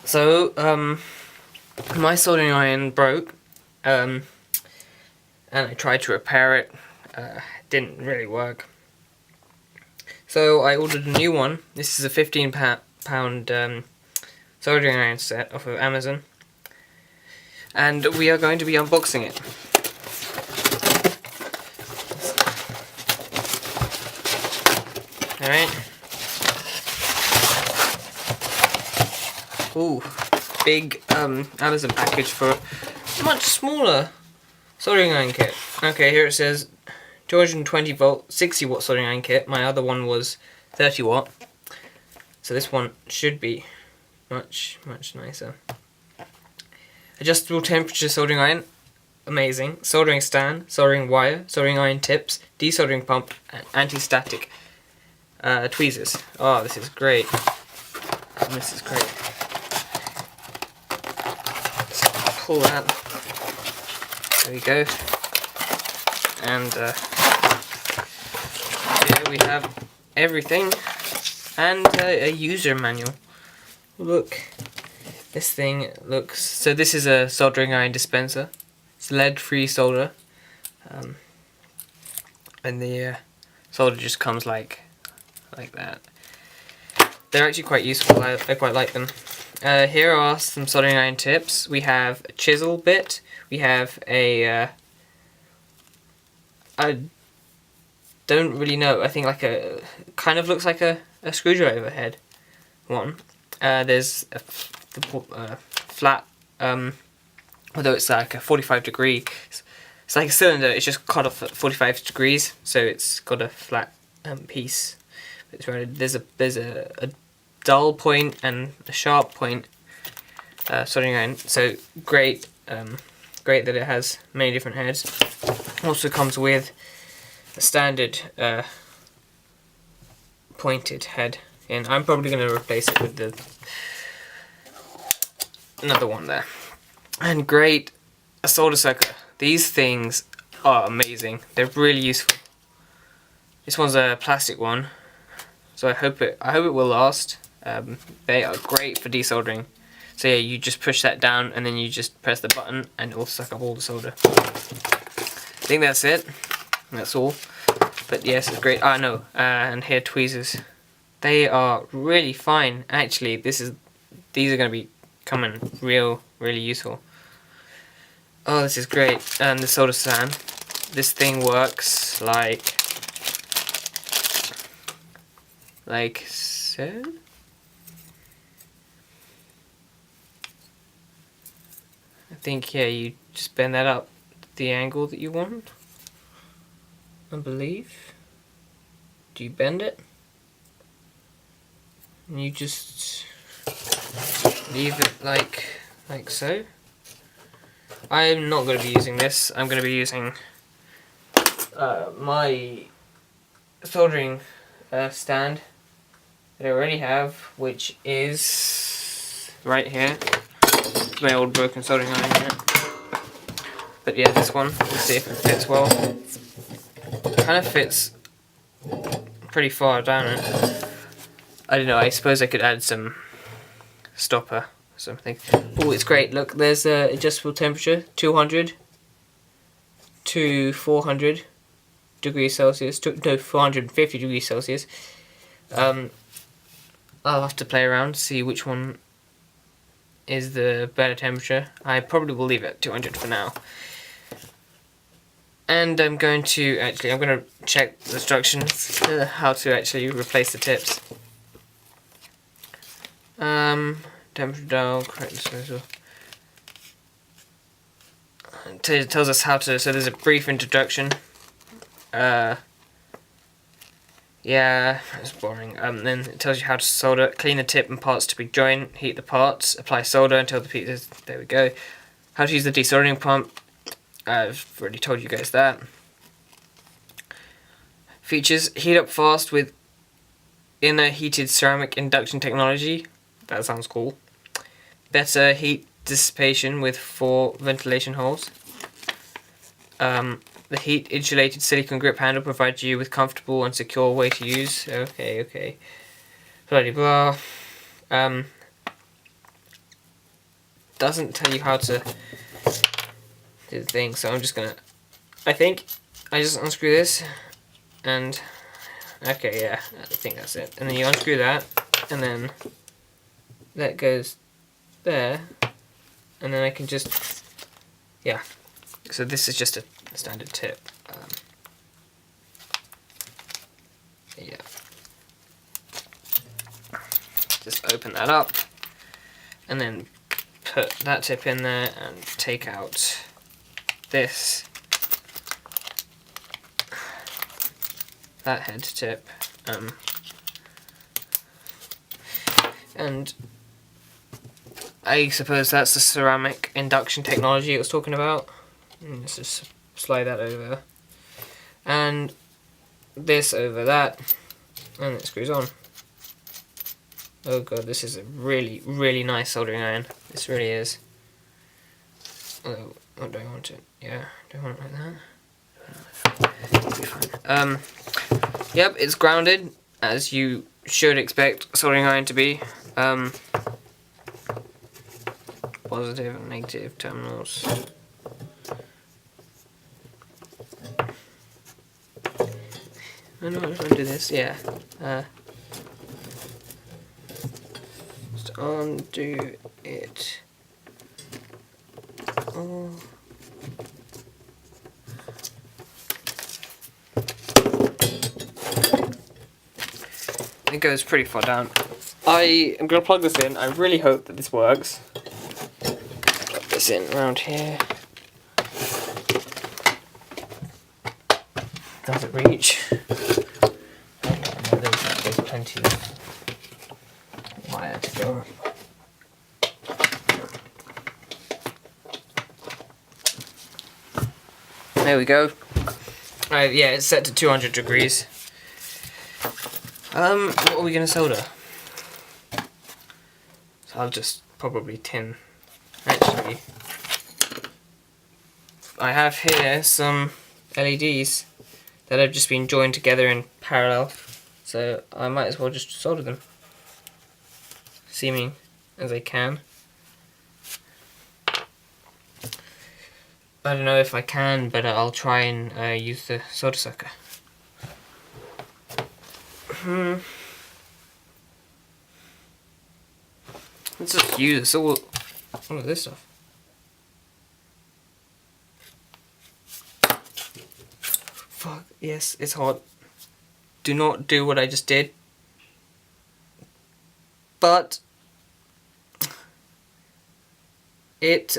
So, my soldering iron broke, and I tried to repair it. Didn't really work. So I ordered a new one. This is a £15 soldering iron set off of Amazon, and we are going to be unboxing it. Alright. Ooh, big Amazon package for a much smaller soldering iron kit. Okay, here it says 220 volt 60 watt soldering iron kit. My other one was 30 watt. So this one should be much nicer. Adjustable temperature soldering iron, amazing. Soldering stand, soldering wire, soldering iron tips, desoldering pump, and anti-static tweezers. Oh, this is great. This is great. Let's pull that. There we go. And here we have everything and a user manual. Look, this thing looks. So this is a soldering iron dispenser. It's lead-free solder, and the solder just comes like that. They're actually quite useful. I quite like them. Here are some soldering iron tips. We have a chisel bit. We have a I don't really know. I think like a kind of looks like a screwdriver head one. There's a flat, although it's like a 45 degree. It's like a cylinder. It's just cut off at 45 degrees, so it's got a flat piece. It's right. There's a dull point and a sharp point soldering iron. So great, great that it has many different heads. Also comes with a standard pointed head, and I'm probably going to replace it with another one there. And great, a solder sucker. These things are amazing. They're really useful. This one's a plastic one, so I hope it will last. They are great for desoldering. So yeah, you just push that down and then you just press the button and it will suck up all the solder. I think that's it. That's all. But yes, it's great. No, and here tweezers. They are really fine. Actually, these are going to be coming really useful. Oh, this is great. And the solder sand. This thing works like so. I think yeah, you just bend that up the angle that you want, I believe. Do you bend it? And you just leave it like so. I'm not going to be using this. I'm going to be using my soldering stand that I already have, which is right here. My old broken soldering iron here. But yeah, this one, let's see if it fits well. Kind of fits pretty far down it. I don't know, I suppose I could add some stopper or something. Oh, it's great. Look, there's adjustable temperature, 200 to 400 degrees Celsius, no, 450 degrees Celsius. I'll have to play around to see which one is the better temperature. I probably will leave it at 200 for now. And I'm going to check the instructions how to actually replace the tips. Temperature dial, correct disposal. It tells us how to, so there's a brief introduction. Yeah, it's boring. Then it tells you how to solder, clean the tip and parts to be joined, heat the parts, apply solder until the pieces, there we go. How to use the desoldering pump, I've already told you guys that. Features, heat up fast with inner heated ceramic induction technology, that sounds cool. Better heat dissipation with 4 ventilation holes. The heat insulated silicone grip handle provides you with comfortable and secure way to use. Okay. Bloody blah. doesn't tell you how to do the thing, so I'm just gonna, I think I just unscrew this, and okay, yeah, I think that's it. And then you unscrew that, and then that goes there, and then I can just, yeah. So this is just a standard tip. Yeah. Just open that up, and then put that tip in there, and take out this, that head tip, and I suppose that's the ceramic induction technology it was talking about. Let's just slide that over, and this over that, and it screws on. Oh god, this is a really, really nice soldering iron. This really is. Oh, what do I want it? Yeah, do I want it like that? Yep, it's grounded, as you should expect soldering iron to be. Positive and negative terminals. I know if I do this, yeah. Just undo it. Oh. It goes pretty far down. I am going to plug this in. I really hope that this works. Plug this in around here. Does it reach? There's plenty of wire to go. There we go. Yeah, it's set to 200 degrees. What are we going to solder? So I'll just probably tin. Actually, I have here some LEDs that have just been joined together in parallel, so I might as well just solder them, seeming as I can. I don't know if I can, but I'll try and use the solder sucker. Let's just use all of this stuff. Fuck, yes, it's hot. Do not do what I just did. But it,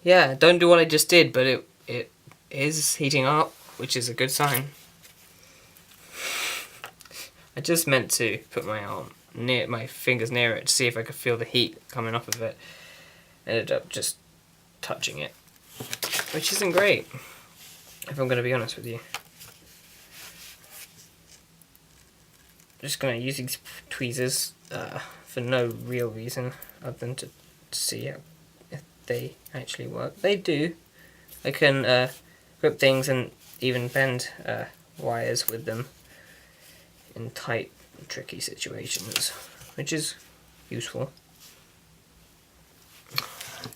yeah, don't do what I just did, but it is heating up, which is a good sign. I just meant to put my arm near, my fingers near it to see if I could feel the heat coming off of it. Ended up just touching it, which isn't great, if I'm going to be honest with you. Just going to use these tweezers for no real reason other than to see if they actually work. They do. I can grip things and even bend wires with them in tight, tricky situations, which is useful.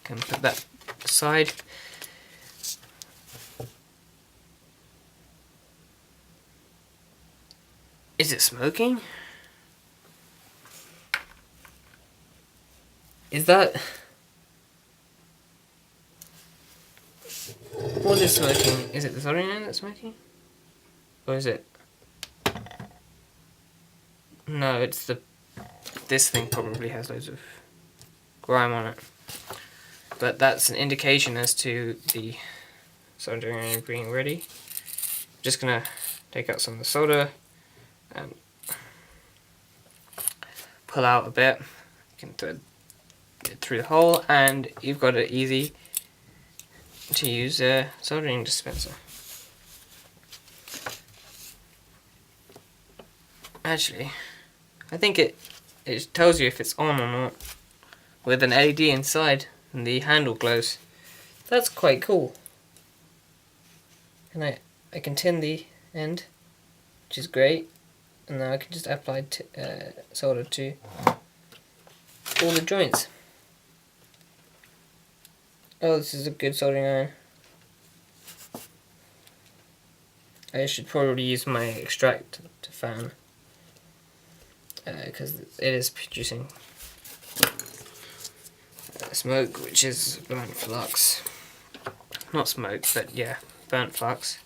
Can put that aside. Is it smoking? Is that... What is smoking? Is it the soldering iron that's smoking? Or is it... No, it's the... This thing probably has loads of grime on it. But that's an indication as to the soldering iron being ready. Just gonna take out some of the solder and pull out a bit. You can thread it through the hole, and you've got it easy to use a soldering dispenser. Actually, I think it tells you if it's on or not with an LED inside and the handle glows. That's quite cool. And I can tin the end, which is great, and now I can just apply solder to all the joints. Oh, this is a good soldering iron. I should probably use my extract to fan, because it is producing smoke, which is burnt flux. Not smoke, but yeah, burnt flux.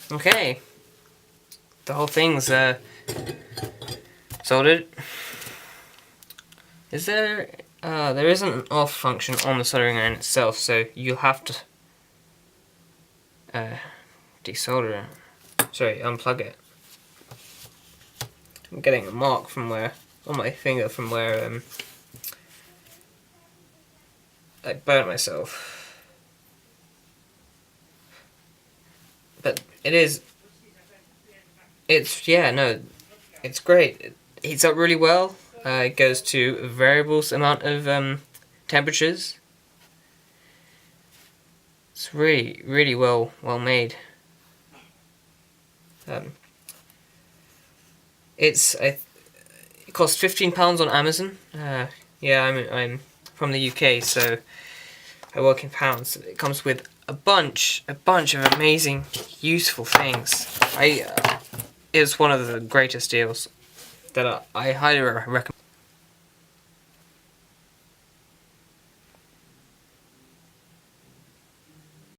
Okay, the whole thing's soldered. Is there? There isn't an off function on the soldering iron itself, so you'll have to desolder it. Sorry, unplug it. I'm getting a mark from where on my finger from where I burnt myself. But it's great. It heats up really well. It goes to a variable amount of temperatures. It's really well made. It costs £15 on Amazon. Yeah, I'm from the UK, so I work in pounds. It comes with a bunch of amazing, useful things. It's one of the greatest deals that I highly recommend.